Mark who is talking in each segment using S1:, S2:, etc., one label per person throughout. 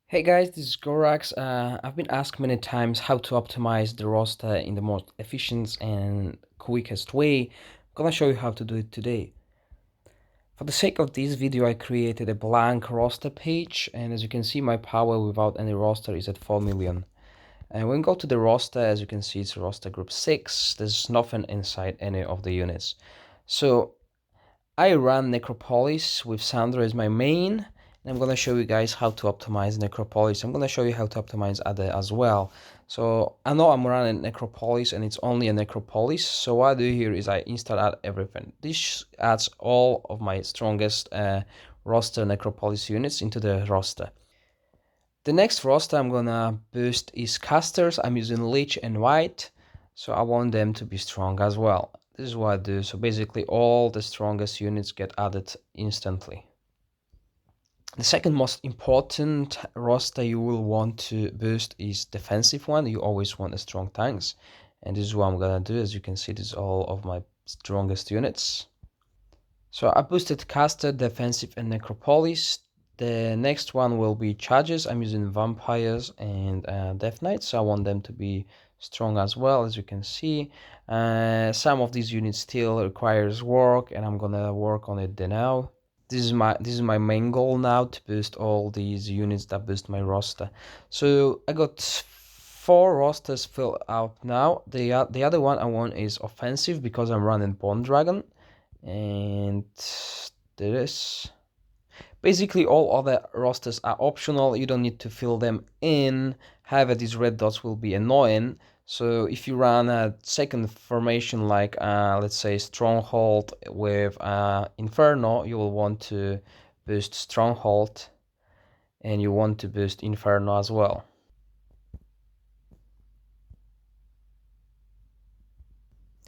S1: Hey guys, this is Gorax. I've been asked many times how to optimize the roster in the most efficient and quickest way. I'm gonna show you how to do it today. For the sake of this video, I created a blank roster page, and as you can see, my power without any roster is at 4 million. And when we go to the roster, as you can see, it's roster group 6. There's nothing inside any of the units. So I run Necropolis with Sandra as my main. I'm going to show you guys how to optimize Necropolis. I'm going to show you how to optimize other as well. So I know I'm running Necropolis and it's only a Necropolis. So what I do here is I install add everything. This adds all of my strongest roster Necropolis units into the roster. The next roster I'm going to boost is casters. I'm using Lich and White. So I want them to be strong as well. This is what I do. So basically all the strongest units get added instantly. The second most important roster you will want to boost is defensive one. You always want the strong tanks. And this is what I'm gonna do. As you can see, this is all of my strongest units. So I boosted Caster, Defensive and Necropolis. The next one will be Charges. I'm using Vampires and Death Knights. So I want them to be strong as well, as you can see. Some of these units still requires work and I'm gonna work on it now. This is my main goal now, to boost all these units that boost my roster. So I got 4 rosters filled out now. The other one I want is offensive because I'm running Bone Dragon, and this. Basically, all other rosters are optional. You don't need to fill them in. However, these red dots will be annoying. So if you run a second formation like let's say Stronghold with Inferno, you will want to boost Stronghold and you want to boost Inferno as well.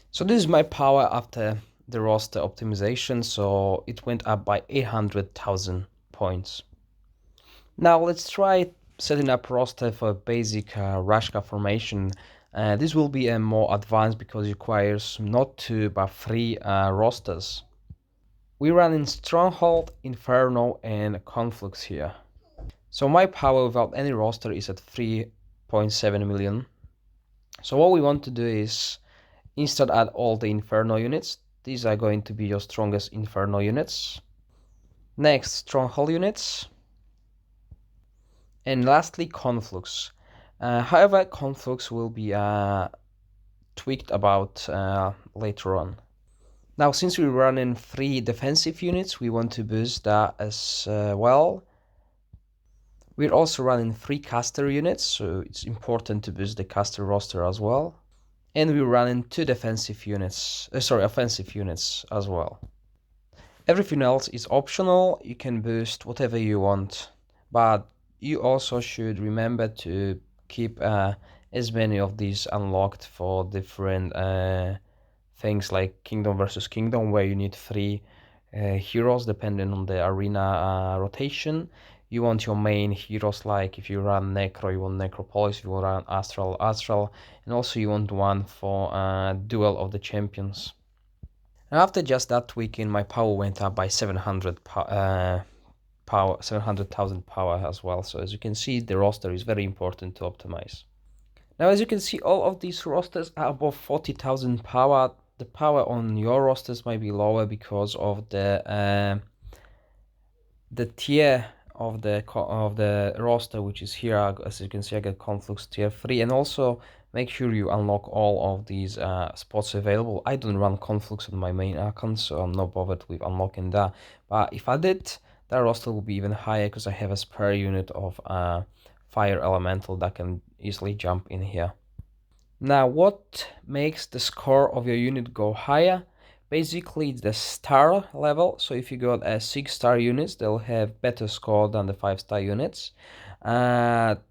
S1: So this is my power after the roster optimization, so it went up by 800,000 points. Now let's try setting up roster for basic Rashka formation. This will be a more advanced because it requires not 2 but 3 rosters. We run in Stronghold, Inferno and Conflux here. So my power without any roster is at 3.7 million. So what we want to do is instead add all the Inferno units. These are going to be your strongest Inferno units. Next, Stronghold units. And lastly, Conflux. However, Conflux will be tweaked about later on. Now, since we're running 3 defensive units, we want to boost that as well. We're also running 3 caster units, so it's important to boost the caster roster as well. And we're running 2 offensive units as well. Everything else is optional. You can boost whatever you want, but you also should remember to keep as many of these unlocked for different things like Kingdom versus Kingdom, where you need 3 heroes depending on the arena rotation. You want your main heroes, like if you run Necro, you want Necropolis, if you run Astral, Astral, and also you want one for Duel of the Champions. And after just that tweaking, my power went up by 700,000 power as well. So as you can see, the roster is very important to optimize. Now, as you can see, all of these rosters are above 40,000 power. The power on your rosters might be lower because of the tier of the roster, which is here. As you can see, I get Conflux tier 3, and also make sure you unlock all of these spots available. I don't run Conflux on my main account, so I'm not bothered with unlocking that. But if I did, that roster will be even higher because I have a spare unit of Fire Elemental that can easily jump in here. Now, what makes the score of your unit go higher? Basically, it's the star level. So if you got a 6-star units, they'll have better score than the 5-star units. The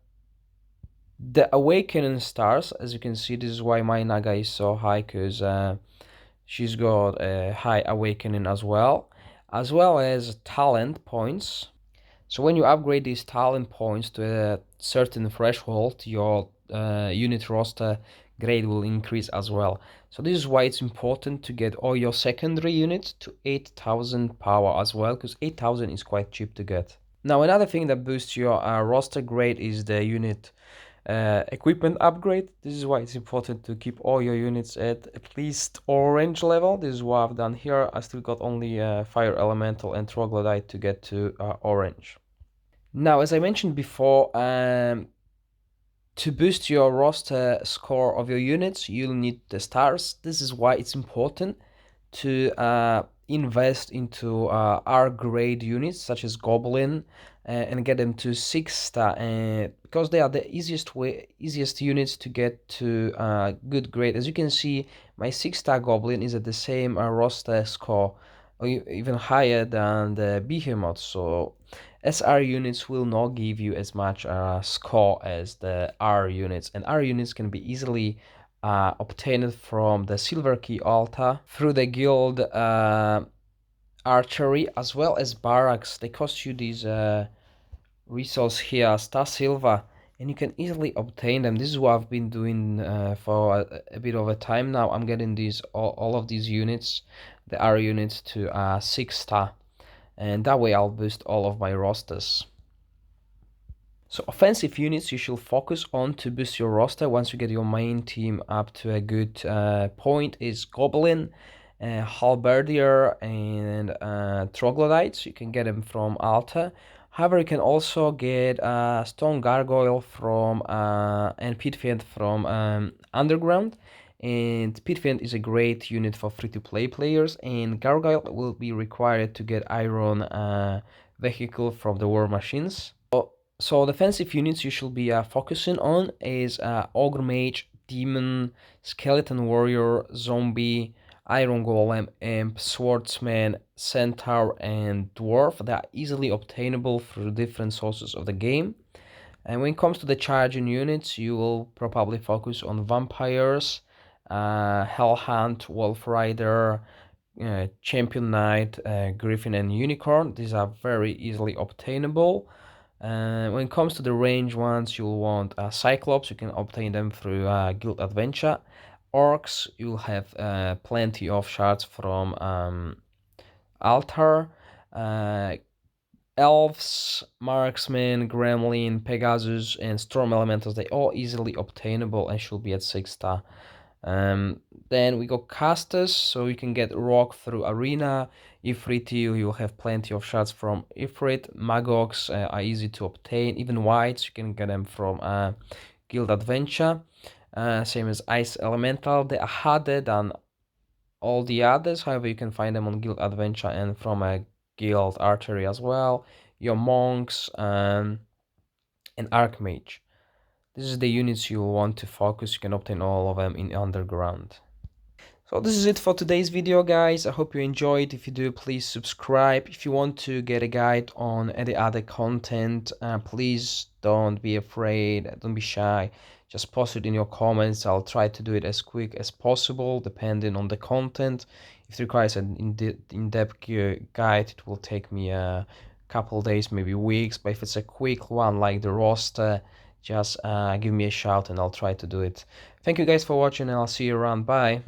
S1: awakening stars, as you can see, this is why my Naga is so high, because she's got a high awakening as well as talent points. So when you upgrade these talent points to a certain threshold, your unit roster grade will increase as well. So this is why it's important to get all your secondary units to 8,000 power as well, because 8,000 is quite cheap to get. Now, another thing that boosts your roster grade is the unit equipment upgrade. This is why it's important to keep all your units at least orange level. This is what I've done here. I still got only fire elemental and troglodyte to get to orange. Now, as I mentioned before, to boost your roster score of your units, you'll need the stars. This is why it's important to invest into R grade units such as Goblin and get them to 6 star, because they are the easiest units to get to good grade. As you can see, my 6 star Goblin is at the same roster score, or even higher than the Behemoth. So SR units will not give you as much score as the R units, and R units can be easily obtained from the Silver Key altar through the guild archery as well as barracks. They cost you these resource here, Star Silver, and you can easily obtain them. This is what I've been doing for a bit of a time now. I'm getting these all of these units, the R units, to 6 star, and that way I'll boost all of my rosters. So offensive units you should focus on to boost your roster once you get your main team up to a good point is Goblin, Halberdier, and Troglodytes. You can get them from Alta. However, you can also get Stone Gargoyle from and Pitfiend from Underground. And Pitfiend is a great unit for free-to-play players, and Gargoyle will be required to get Iron Vehicle from the War Machines. So defensive units you should be focusing on is Ogre Mage, Demon, Skeleton Warrior, Zombie, Iron Golem, Imp, Swordsman, Centaur, and Dwarf. They are easily obtainable through different sources of the game. And when it comes to the charging units, you will probably focus on Vampires, Hellhunt, Wolf Rider, Champion Knight, Griffin, and Unicorn. These are very easily obtainable. When it comes to the range ones, you'll want Cyclops. You can obtain them through Guild Adventure. Orcs, you'll have plenty of shards from Altar. Elves, Marksman, Gremlin, Pegasus, and Storm Elementals, they all easily obtainable and should be at 6 star. Then we got casters, so you can get rock through arena. Ifrit, you'll have plenty of shots from Ifrit. Magogs are easy to obtain. Even whites, you can get them from Guild Adventure. Same as Ice Elemental. They are harder than all the others, however, you can find them on Guild Adventure and from a Guild Archery as well. Your Monks and Archmage. This is the units you want to focus. You can obtain all of them in Underground. So this is it for today's video, guys. I hope you enjoyed. If you do, please subscribe. If you want to get a guide on any other content, please don't be afraid, don't be shy. Just post it in your comments. I'll try to do it as quick as possible, depending on the content. If it requires an in-depth guide, it will take me a couple days, maybe weeks. But if it's a quick one like the roster, just give me a shout and I'll try to do it. Thank you guys for watching, and I'll see you around. Bye.